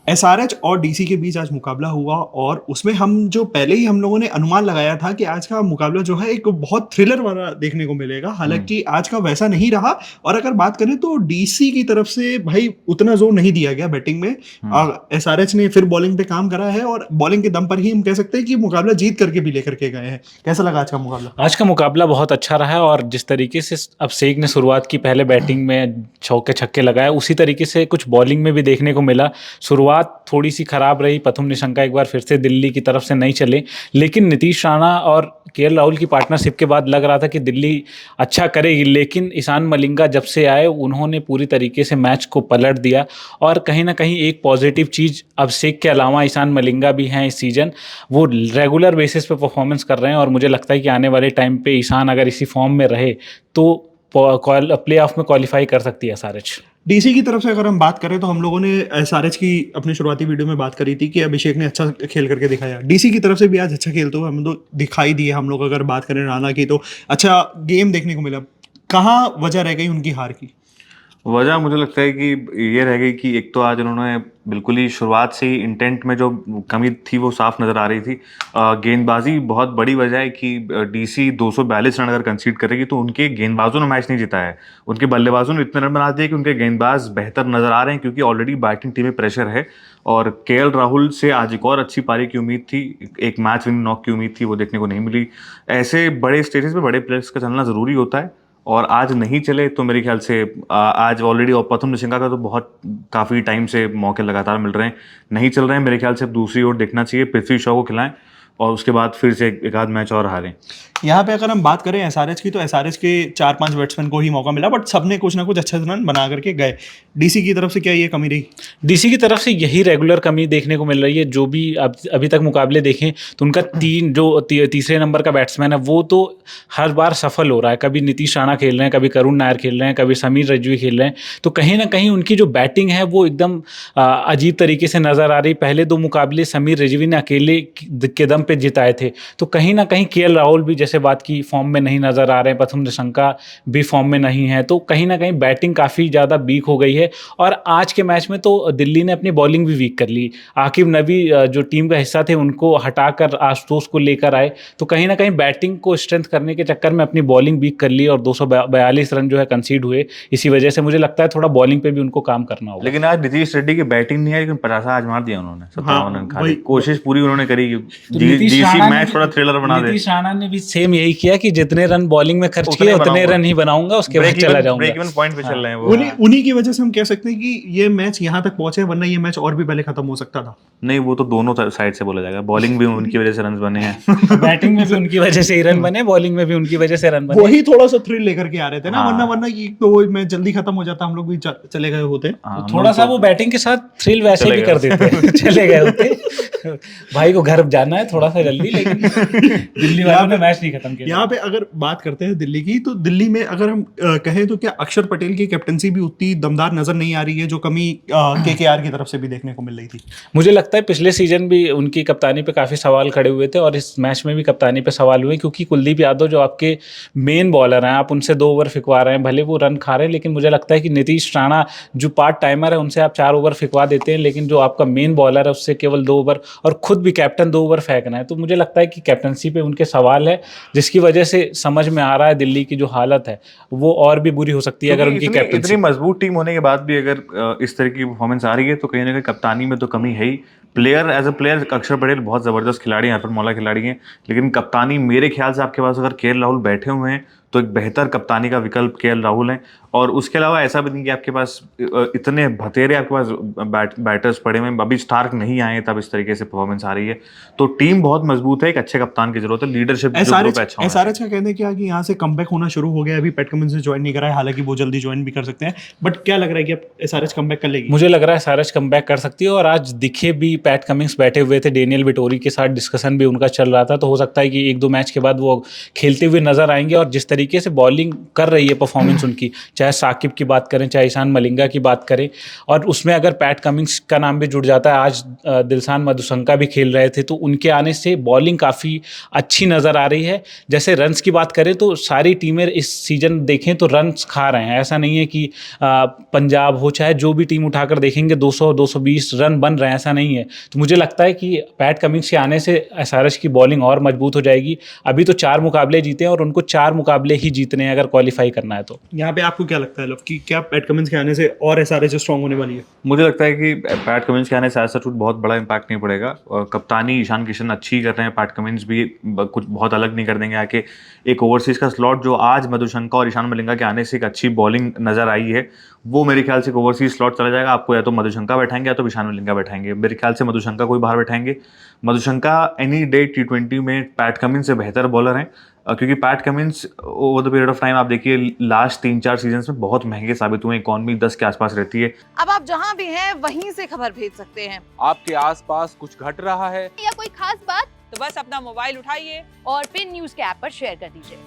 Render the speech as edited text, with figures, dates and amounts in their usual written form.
SRH और DC के बीच आज मुकाबला हुआ और उसमें पहले ही हम लोगों ने अनुमान लगाया था कि आज का मुकाबला जो है एक बहुत थ्रिलर वाला देखने को मिलेगा। हालाँकि आज का वैसा नहीं रहा और अगर बात करें तो डीसी की तरफ से भाई उतना ज़ोर नहीं दिया गया बैटिंग में। एसआरएच ने फिर बॉलिंग पे काम करा है और बॉलिंग के दम पर ही हम कह सकते हैं कि मुकाबला जीत करके भी लेकर के गए हैं। कैसा लगा आज का मुकाबला? आज का मुकाबला बहुत अच्छा रहा है और जिस तरीके से अभिषेक ने शुरुआत की, पहले बैटिंग में चौके छक्के लगाए, उसी तरीके से कुछ बॉलिंग में भी देखने को मिला। शुरुआत थोड़ी सी खराब रही, प्रथम निशंका एक बार फिर से दिल्ली की तरफ से नहीं चले, लेकिन नीतीश राणा और केएल राहुल की पार्टनरशिप के बाद लग रहा था कि दिल्ली अच्छा करेगी। लेकिन ईशान मलिंगा जब से आए उन्होंने पूरी तरीके से मैच को पलट दिया और कहीं ना कहीं एक पॉजिटिव चीज़, अभिषेक के अलावा ईशान मलिंगा भी हैं इस सीज़न, वो रेगुलर बेसिस पे परफॉर्मेंस कर रहे हैं और मुझे लगता है कि आने वाले टाइम पे ईशान अगर इसी फॉर्म में रहे तो प्ले ऑफ में क्वालिफाई कर सकती है एसआरएच। डीसी की तरफ से अगर हम बात करें तो हम लोगों ने एसआरएच की अपनी शुरुआती वीडियो में बात करी थी कि अभिषेक ने अच्छा खेल करके दिखाया। डीसी की तरफ से भी आज अच्छा खेलते हुए हम लोग दिखाई दिए। हम लोग अगर बात करें राणा की तो अच्छा गेम देखने को मिला। कहाँ वजह रह गई उनकी हार की? वजह मुझे लगता है कि ये रह गई कि एक तो आज उन्होंने बिल्कुल ही शुरुआत से ही इंटेंट में जो कमी थी वो साफ नज़र आ रही थी। गेंदबाजी बहुत बड़ी वजह है कि डीसी 242 रन अगर कंसीड करेगी तो उनके गेंदबाजों ने मैच नहीं जिताया है। उनके बल्लेबाजों ने इतने रन बना दिए कि उनके गेंदबाज बेहतर नज़र आ रहे हैं क्योंकि ऑलरेडी बैटिंग टीम में प्रेशर है। और केएल राहुल से आज एक और अच्छी पारी की उम्मीद थी, एक मैच विनिंग नॉक की उम्मीद थी, वो देखने को नहीं मिली। ऐसे बड़े स्टेजेस पे बड़े प्लेयर्स का चलना ज़रूरी होता है और आज नहीं चले तो मेरे ख्याल से आज ऑलरेडी और प्रथम निशंका का तो बहुत काफ़ी टाइम से मौके लगातार मिल रहे हैं, नहीं चल रहे हैं। मेरे ख्याल से अब दूसरी ओर देखना चाहिए, पृथ्वी शॉ को खिलाएं और उसके बाद फिर से एक आध मैच और हारें। यहाँ पे अगर हम बात करें एसआरएच की तो एसआरएच के 4-5 बैट्समैन को ही मौका मिला बट सबने कुछ ना कुछ अच्छे रन बना करके गए। डीसी की तरफ से क्या ये कमी रही? डीसी की तरफ से यही रेगुलर कमी देखने को मिल रही है। जो भी अभी तक मुकाबले देखें तो उनका तीसरे नंबर का बैट्समैन है वो तो हर बार सफल हो रहा है। कभी नीतीश राणा खेल रहे हैं, कभी करुण नायर खेल रहे हैं, कभी समीर रजवी खेल रहे हैं। तो कहीं ना कहीं उनकी जो बैटिंग है वो एकदम अजीब तरीके से नज़र आ रही। पहले 2 मुकाबले समीर रजवी ने अकेले के दम पे जिताए थे। तो कहीं ना कहीं केएल राहुल भी जैसे बात की फॉर्म में नहीं नज़र आ रहे हैं, प्रथम निशंका भी फॉर्म में नहीं है। तो कहीं ना कहीं बैटिंग काफ़ी ज़्यादा वीक हो गई है और आज के मैच में तो दिल्ली ने अपनी बॉलिंग भी वीक कर ली। आकिब नबी जो टीम का हिस्सा थे उनको हटाकर आशुतोष को लेकर आए, तो कहीं ना कहीं बैटिंग को स्ट्रेंथ करने के चक्कर में अपनी बॉलिंग वीक कर ली और 242 रन जो है कंसीड हुए। इसी वजह से मुझे लगता है थोड़ा बॉलिंग पे भी उनको काम करना होगा। लेकिन आज नीतीश रेड्डी की बैटिंग नहीं है, लेकिन 50 आज मार दिया उन्होंने, 57 रन खा लिए। कोशिश पूरी उन्होंने करी डीसी मैच थोड़ा थ्रिलर बना दे। नीतीश राणा ने भी सेम यही किया कि जितने रन बॉलिंग में खर्च किए उतने रन ही बनाऊंगा, उसके बाद चला जाऊंगा। ब्रेक इवन पॉइंट पे चल रहे हैं वो। उन्हीं की वजह से हम कह सकते हैं कि ये मैच यहाँ तक पहुंचे, वरना ये मैच और भी पहले खत्म हो सकता था। नहीं, वो तो दोनों साइड से बोला जाएगा। बॉलिंग भी उनकी वजह से रन बने हैं, बैटिंग में भी उनकी वजह से ही रन बने, बॉलिंग में भी उनकी वजह से रन बने। वही थोड़ा सा थ्रिल लेकर के आ रहे थे ना, वरना ये तो वो मैच जल्दी खत्म हो जाता, हम लोग भी चले गए होते। थोड़ा सा वो बैटिंग के साथ थ्रिल वैसे भी कर देते चले गए होते। भाई को घर जाना है थोड़ा सा जल्दी, लेकिन दिल्ली वालों ने मैच नहीं खत्म किया। यहाँ पे अगर बात करते हैं दिल्ली की, तो दिल्ली में अगर हम कहें तो क्या अक्षर पटेल की कैप्टनसी भी उतनी दमदार नजर नहीं आ रही है जो कमी केकेआर की तरफ से भी देखने को मिल रही थी। मुझे लगता है पिछले सीजन भी उनकी कप्तानी पे काफ़ी सवाल खड़े हुए थे और इस मैच में भी कप्तानी पे सवाल हुए, क्योंकि कुलदीप यादव जो आपके मेन बॉलर हैं, आप उनसे 2 ओवर फिकवा रहे हैं, भले वो रन खा रहे हैं, लेकिन मुझे लगता है कि नीतीश राणा जो पार्ट टाइमर है उनसे आप 4 ओवर फिकवा देते हैं, लेकिन जो आपका मेन बॉलर है उससे केवल 2 ओवर, और खुद भी कैप्टन 2 ओवर फेंकना है। तो मुझे लगता है कि कैप्टनसी पे उनके सवाल है, जिसकी वजह से समझ में आ रहा है दिल्ली की जो हालत है वो और भी बुरी हो सकती है अगर उनकी कैप्टनसी। इतनी मजबूत टीम होने के बाद भी अगर इस तरह की परफॉर्मेंस आ रही है तो कहीं ना कहीं कप्तानी में तो कमी है ही। प्लेयर एज अ प्लेयर अक्षर पटेल बहुत ज़बरदस्त खिलाड़ी हैं, हरफन मौला खिलाड़ी हैं, लेकिन कप्तानी मेरे ख्याल से आपके पास अगर केएल राहुल बैठे हुए हैं तो एक बेहतर कप्तानी का विकल्प केएल राहुल हैं। और उसके अलावा ऐसा भी नहीं कि आपके पास इतने भतेरे आपके पास बैटर्स पड़े हुए हैं, अभी स्टार्क नहीं आए तब इस तरीके से परफॉर्मेंस आ रही है। तो टीम बहुत मजबूत है, एक अच्छे कप्तान की जरूरत है, लीडरशिप एसआरएच का कहने क्या कि यहाँ से कमबैक होना शुरू हो गया। अभी पैट कमिंस ने ज्वाइन नहीं करा है, हालांकि वो जल्दी ज्वाइन भी कर सकते हैं, बट क्या लग रहा है कि अब एसआरएच कमबैक कर लेगी? मुझे लग रहा है एसआरएच कमबैक कर सकती है और आज दिखे भी पैट कमिंस बैठे हुए थे, डेनियल विटोरी के साथ डिस्कशन भी उनका चल रहा था, तो हो सकता है कि 1-2 मैच के बाद वो खेलते हुए नजर आएंगे। और जिस तरीके से बॉलिंग कर रही है परफॉर्मेंस उनकी, चाहे चाहे साकिब की बात करें, चाहे ईशान मलिंगा की बात करें, और उसमें अगर पैट कमिंस का नाम भी जुड़ जाता है, आज दिलशान मधुशंका भी खेल रहे थे, तो उनके आने से बॉलिंग काफ़ी अच्छी नज़र आ रही है। जैसे रन्स की बात करें तो सारी टीमें इस सीज़न देखें तो रन्स खा रहे हैं, ऐसा नहीं है कि पंजाब हो चाहे जो भी टीम उठाकर देखेंगे 200-220 रन बन रहे हैं, ऐसा नहीं है। तो मुझे लगता है कि पैट कमिंस के आने से एसआरएच की बॉलिंग और मजबूत हो जाएगी। अभी तो 4 मुकाबले जीते हैं और उनको 4 मुकाबले ही जीतने हैं अगर क्वालिफाई करना है तो। यहाँ पे आपको क्या लगता है लव कि क्या पैट कमिंस के आने से और एसआरएच स्ट्रांग होने वाली है? मुझे लगता है कि पैट कमिंस के आने से ऐसा कुछ बहुत बड़ा इम्पैक्ट नहीं पड़ेगा, और कप्तानी ईशान किशन अच्छी कर रहे हैं, पैट कमिंस भी कुछ बहुत अलग नहीं कर देंगे आके। एक ओवरसीज का स्लॉट जो आज मधुशंका और ईशान मलिंगा के आने से एक अच्छी बॉलिंग नजर आई है, वो मेरे ख्याल से एक ओवरसीज स्लॉट चला जाएगा। आपको या तो मधुशंका बैठाएंगे या तो ईशान मलिंगा बैठाएंगे। मेरे ख्याल से मधुशंका को ही बाहर बैठाएंगे। मधुशंका एनी डे T20 में पैट कमिंस से बेहतर बॉलर हैं, क्योंकि PAT Cummins over the period of time आप देखिए लास्ट 3-4 सीजन्स में बहुत महंगे साबित हुए। इकॉनमी 10 के आसपास रहती है। अब आप जहां भी हैं वहीं से खबर भेज सकते हैं। आपके आसपास कुछ घट रहा है या कोई खास बात, तो बस अपना मोबाइल उठाइए और फिर न्यूज़ के ऐप पर शेयर कर दीजिए।